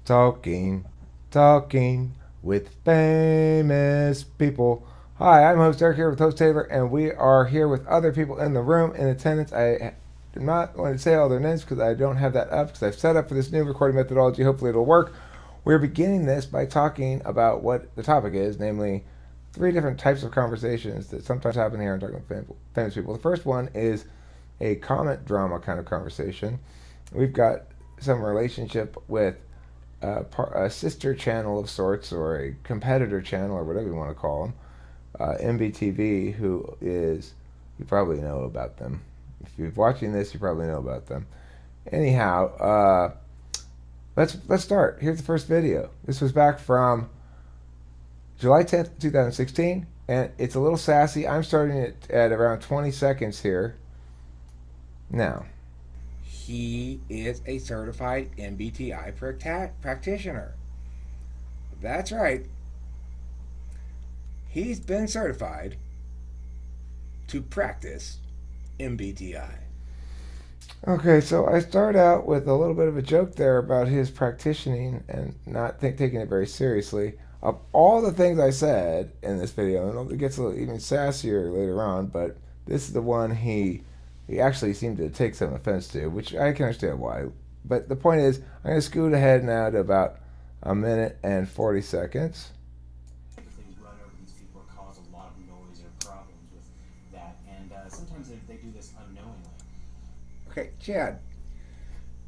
Talking, talking with famous people. Hi, I'm host Eric here with host Taylor, and we are here with other people in the room in attendance. I do not want to say all their names because I don't have that up because I've set up for this new recording methodology. Hopefully, it'll work. We're beginning this by talking about what the topic is, namely three different types of conversations that sometimes happen here. I'm talking with famous people. The first one is a comment drama kind of conversation. We've got some relationship with a sister channel of sorts or a competitor channel or whatever you want to call them, MBTV, who is, you probably know about them. If you're watching this, you probably know about them. Anyhow, let's start. Here's the first video. This was back from July 10th, 2016, and it's a little sassy. I'm starting it at around 20 seconds here. Now, he is a certified MBTI practitioner. That's right. He's been certified to practice MBTI. Okay, so I start out with a little bit of a joke there about his practicing and not taking it very seriously. Of all the things I said in this video, and it gets a little even sassier later on, but this is the one he actually seemed to take some offense to, which I can understand why. But the point is, I'm going to scoot ahead now to about a minute and 40 seconds. If they run over these people or cause a lot of noise or problems with that, and sometimes they do this unknowingly. Okay, Chad,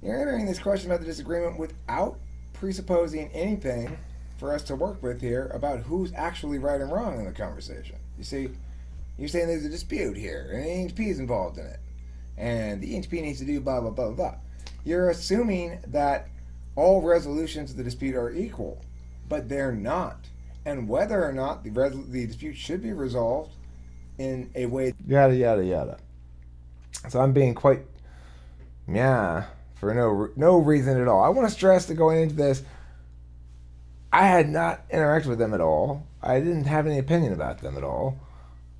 you're entering this question about the disagreement without presupposing anything for us to work with here about who's actually right and wrong in the conversation. You see, you're saying there's a dispute here, and EHP is involved in it, and the EHP needs to do blah, blah, blah, blah. You're assuming that all resolutions of the dispute are equal, but they're not. And whether or not the dispute should be resolved in a way... Yada, yada, yada. So I'm being quite... for no reason at all. I want to stress that going into this, I had not interacted with them at all. I didn't have any opinion about them at all.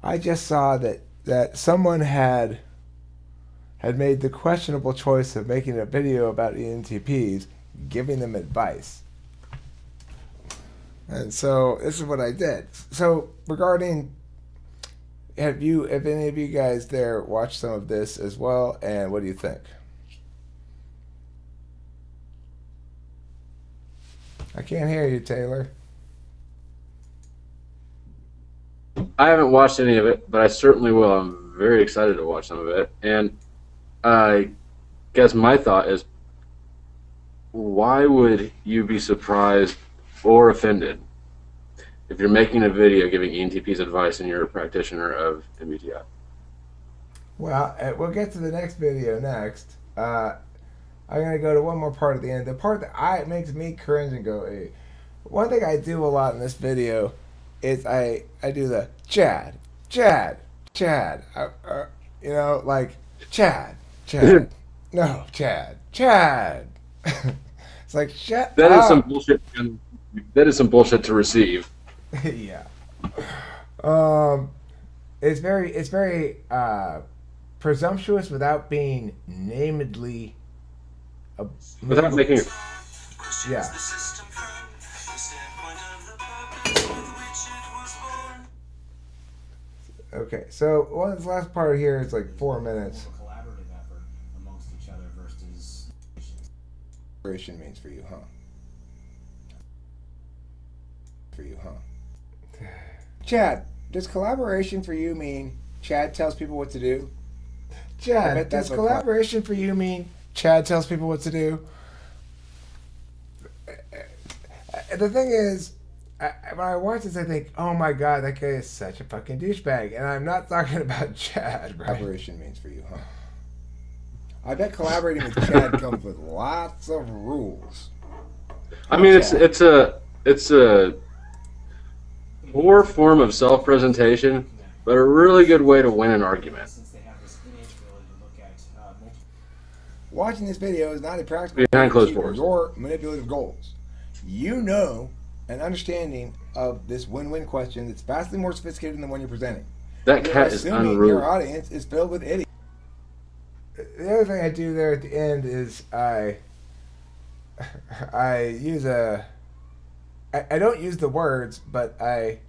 I just saw that someone had made the questionable choice of making a video about ENTPs, giving them advice. And so this is what I did. So regarding, have any of you guys there watched some of this as well, and what do you think? I can't hear you, Taylor. I haven't watched any of it, but I certainly will. I'm very excited to watch some of it. And I guess my thought is, why would you be surprised or offended if you're making a video giving ENTPs advice and you're a practitioner of MBTI? Well, we'll get to the next video next. I'm going to go to one more part at the end. The part that makes me cringe and go, hey. One thing I do a lot in this video is I do the Chad. You know, like, Chad. No, Chad. It's like, shut That up. is some bullshit. That is some bullshit to receive. Yeah. It's very presumptuous without being namedly. Without making it. Yeah. Okay, so this last part here is like 4 minutes. Collaborative effort amongst each other versus Collaboration means for you, huh? Chad, does collaboration for you mean Chad tells people what to do? Chad, does collaboration for you mean Chad tells people what to do? The thing is, when I watch this, I think, oh my god, that guy is such a fucking douchebag. And I'm not talking about Chad, right? Collaboration means for you, huh? I bet collaborating with Chad comes with lots of rules. I mean, it's a poor form of self-presentation, but a really good way to win an argument. since they have this innate ability to look at multiple. Watching this video is not a practical Behind closed achieve doors. your manipulative goals. You know an understanding of this win-win question that's vastly more sophisticated than the one you're presenting. That cat is Assuming unruly. your audience is filled with idiots. The other thing I do there at the end is I I use a. I don't use the words, but I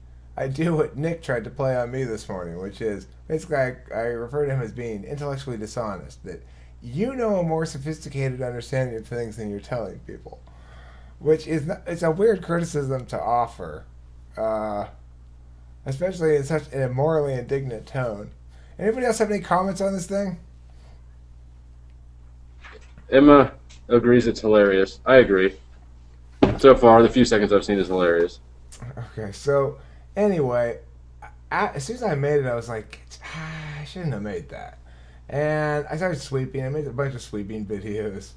do what Nick tried to play on me this morning, which is basically I refer to him as being intellectually dishonest. That you know a more sophisticated understanding of things than you're telling people, which is not, it's a weird criticism to offer, uh, especially in such a morally indignant tone. Anybody else have any comments on this thing? Emma agrees it's hilarious. I agree. So far, the few seconds I've seen is hilarious. Okay, so anyway, as soon as I made it, I was like, I shouldn't have made that. And I started sweeping. I made a bunch of sweeping videos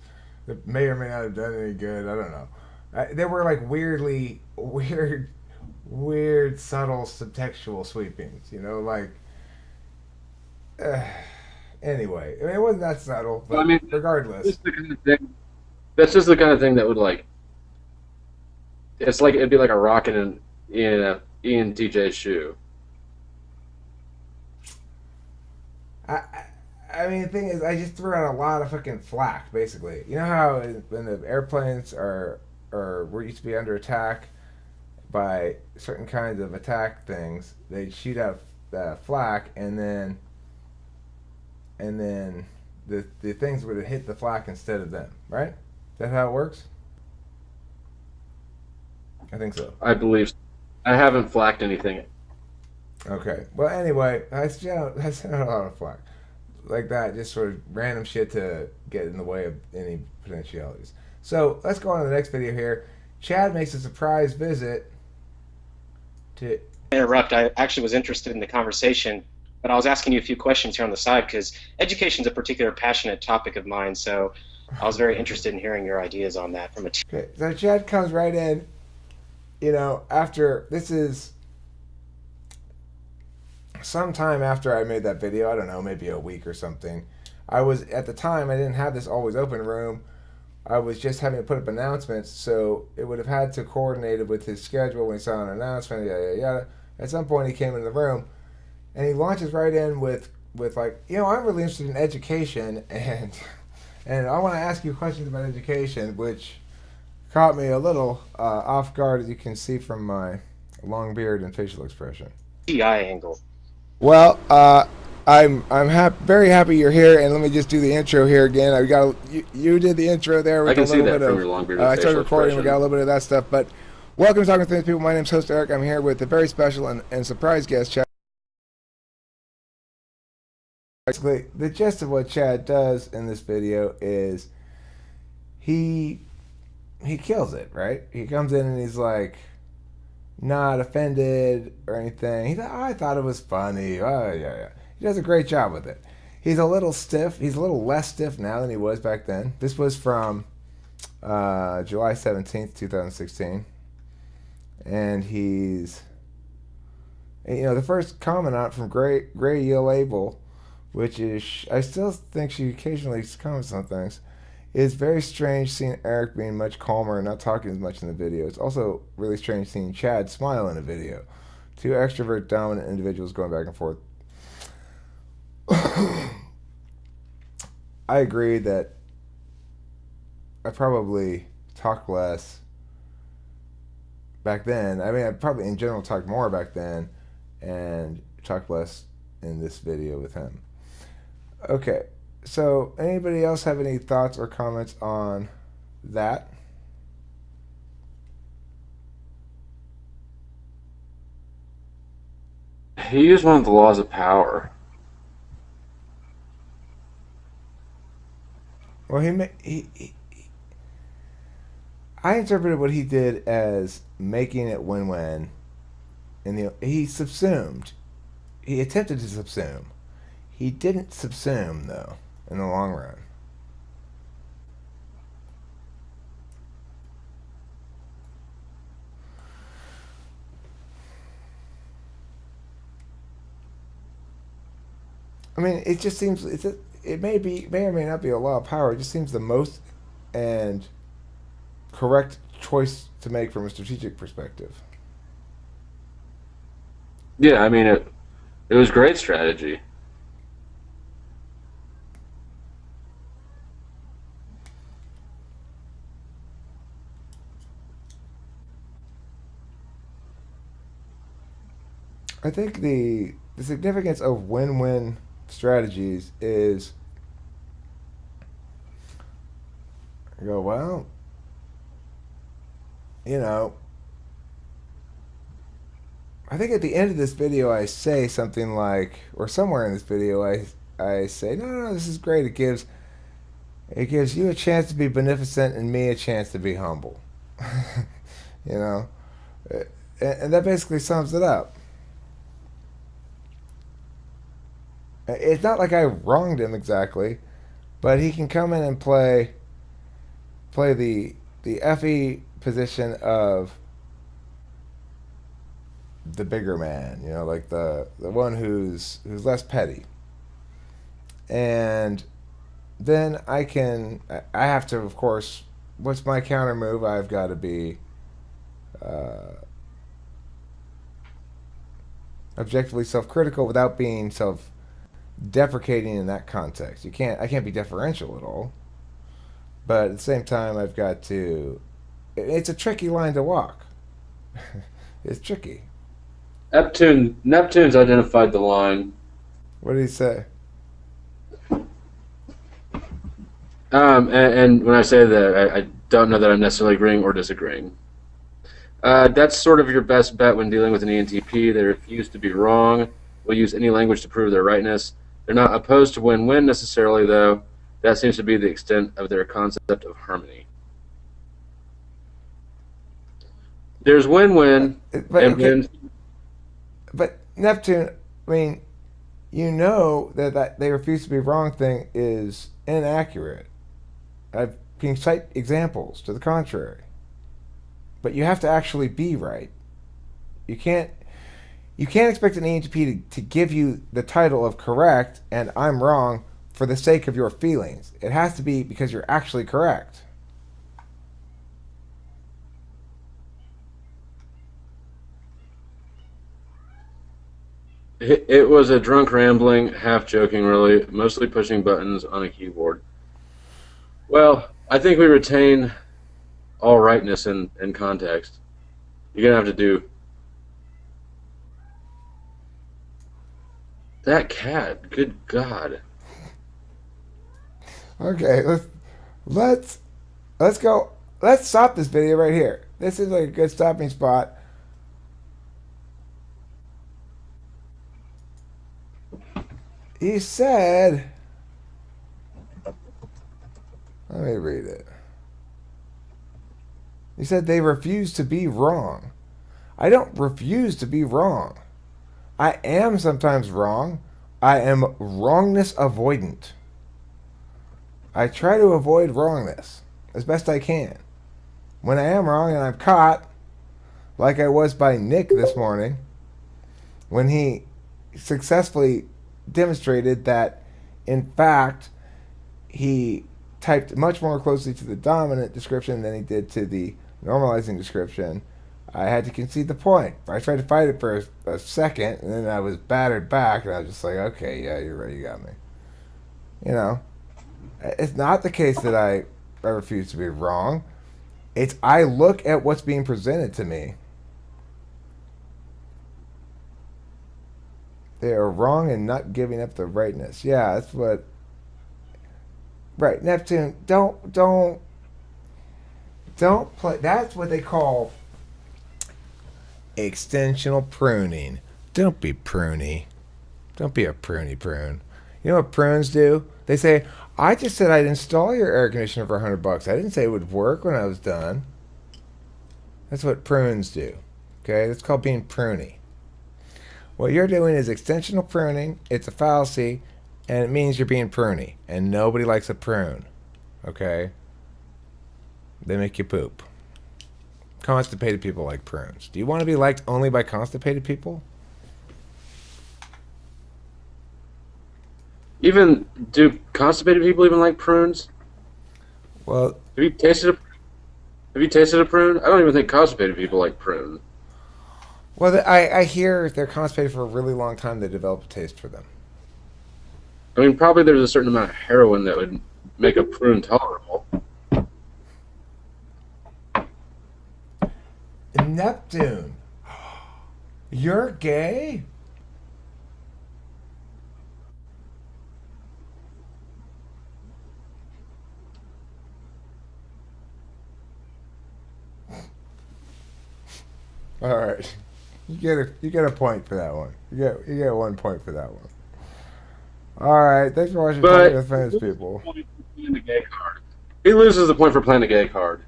that may or may not have done any good. I don't know. They were like weird, subtle subtextual sweepings. Like. Uh, anyway, I mean, it wasn't that subtle, Well, I but mean, regardless. just the kind of thing. That's just the kind of thing that would like. It's like it'd be like a rock in a Ian TJ's shoe. I, I I mean, the thing is, I just threw out a lot of fucking flack, basically. You know how when the airplanes were used to be under attack by certain kinds of attack things, they'd shoot out flak, and then the things would hit the flak instead of them, right? Is that how it works? I think so. I believe. I haven't flacked anything. Okay. Well, anyway, I sent out a lot of flak like that, just sort of random shit to get in the way of any potentialities. So let's go on to the next video here. Chad makes a surprise visit to. Interrupt. I actually was interested in the conversation, but I was asking you a few questions here on the side because education is a particular passionate topic of mine. So I was very interested in hearing your ideas on that from a. Okay, so Chad comes right in. After this is sometime after I made that video. I don't know, maybe a week or something. I was at the time I didn't have this always open room. I was just having to put up announcements, so it would have had to coordinate it with his schedule when he saw an announcement, yada yada yada. At some point, he came in the room, and he launches right in with like, I'm really interested in education, and I want to ask you questions about education, which caught me a little off guard, as you can see from my long beard and facial expression. TI angle. Well, I'm very happy you're here, and let me just do the intro here again. I got you did the intro there. I can see that from your long beard. I started recording. We got a little bit of that stuff, but welcome to Talking with Famous People. My name's host Eric. I'm here with a very special and surprise guest, Chad. Basically, the gist of what Chad does in this video is he kills it, right? He comes in and he's like not offended or anything. He's like, I thought it was funny. Oh yeah. He does a great job with it. He's a little stiff. He's a little less stiff now than he was back then. This was from July 17th, 2016. And he's, the first comment out from Gray Label, which is, I still think she occasionally comments on things, it's very strange seeing Eric being much calmer and not talking as much in the video. It's also really strange seeing Chad smile in a video. Two extrovert dominant individuals going back and forth. I agree that I probably talk less back then. I mean, I probably in general talked more back then and talked less in this video with him. Okay. So, anybody else have any thoughts or comments on that? He used one of the laws of power. Well, I interpreted what he did as making it win-win, and he subsumed. He attempted to subsume. He didn't subsume, though, in the long run. I mean, it just seems it may or may not be a law of power. It just seems the most and correct choice to make from a strategic perspective. Yeah, I mean it was great strategy. I think the significance of win-win strategies is you go, well, you know, I think at the end of this video I say something like, or somewhere in this video I say, no, this is great. It gives you a chance to be beneficent and me a chance to be humble. you know, and that basically sums it up. It's not like I wronged him exactly, but he can come in and play the FE position of the bigger man, like the one who's less petty. And then I have to, of course, what's my counter move? I've got to be objectively self-critical without being self-deprecating in that context. I can't be deferential at all. But at the same time, I've got to. It's a tricky line to walk. It's tricky. Neptune's identified the line. What did he say? And when I say that, I don't know that I'm necessarily agreeing or disagreeing. That's sort of your best bet when dealing with an ENTP. They refuse to be wrong, will use any language to prove their rightness. They're not opposed to win-win necessarily, though. That seems to be the extent of their concept of harmony. There's win-win. But Neptune, I mean, that they refuse to be wrong thing is inaccurate. I can cite examples to the contrary. But you have to actually be right. You can't expect an ENTP to give you the title of correct and I'm wrong for the sake of your feelings. It has to be because you're actually correct. It was a drunk rambling, half joking really, mostly pushing buttons on a keyboard. Well, I think we retain all rightness in context. You're going to have to do... That cat, good God. Okay, let's go. Let's stop this video right here. This is like a good stopping spot. He said, let me read it. He said they refuse to be wrong. I don't refuse to be wrong. I am sometimes wrong. I am wrongness avoidant. I try to avoid wrongness as best I can. When I am wrong and I'm caught, like I was by Nick this morning, when he successfully demonstrated that, in fact, he typed much more closely to the dominant description than he did to the normalizing description, I had to concede the point. I tried to fight it for a second, and then I was battered back, and I was just like, okay, yeah, you're right, you got me. It's not the case that I refuse to be wrong. It's I look at what's being presented to me. They are wrong in not giving up the rightness. Yeah, that's what... Right, Neptune, don't play... That's what they call extensional pruning. Don't be pruny. Don't be a pruny prune. You know what prunes do? They say, I just said I'd install your air conditioner for $100. I didn't say it would work when I was done. That's what prunes do. Okay? That's called being pruny. What you're doing is extensional pruning. It's a fallacy, and it means you're being pruny. And nobody likes a prune. Okay? They make you poop. Constipated people like prunes. Do you want to be liked only by constipated people? Do constipated people even like prunes? Well, have you tasted a prune? I don't even think constipated people like prune. Well, I hear if they're constipated for a really long time, they develop a taste for them. I mean, probably there's a certain amount of heroin that would make a prune tolerable. Neptune. You're gay? All right. You get a point for that one. You get 1 point for that one. All right. Thanks for watching Talking But with Famous People. playing the gay card. He loses the point for playing the gay card.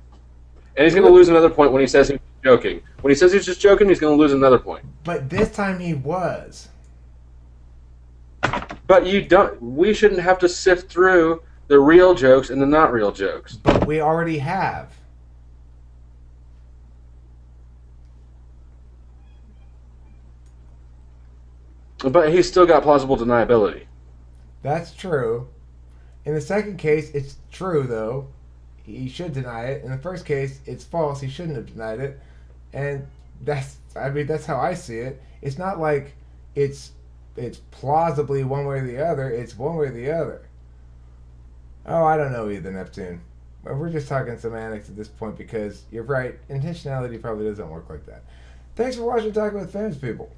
And he's going to lose another point when he says he's joking. When he says he's just joking, he's going to lose another point. But this time he was. But you don't. We shouldn't have to sift through the real jokes and the not real jokes. But we already have. But he's still got plausible deniability. That's true. In the second case, it's true, though. He should deny it. In the first case, it's false. He shouldn't have denied it. And that's how I see it. It's not like it's plausibly one way or the other. It's one way or the other. Oh, I don't know either, Neptune. We're just talking semantics at this point because you're right. Intentionality probably doesn't work like that. Thanks for watching Talking with Famous People.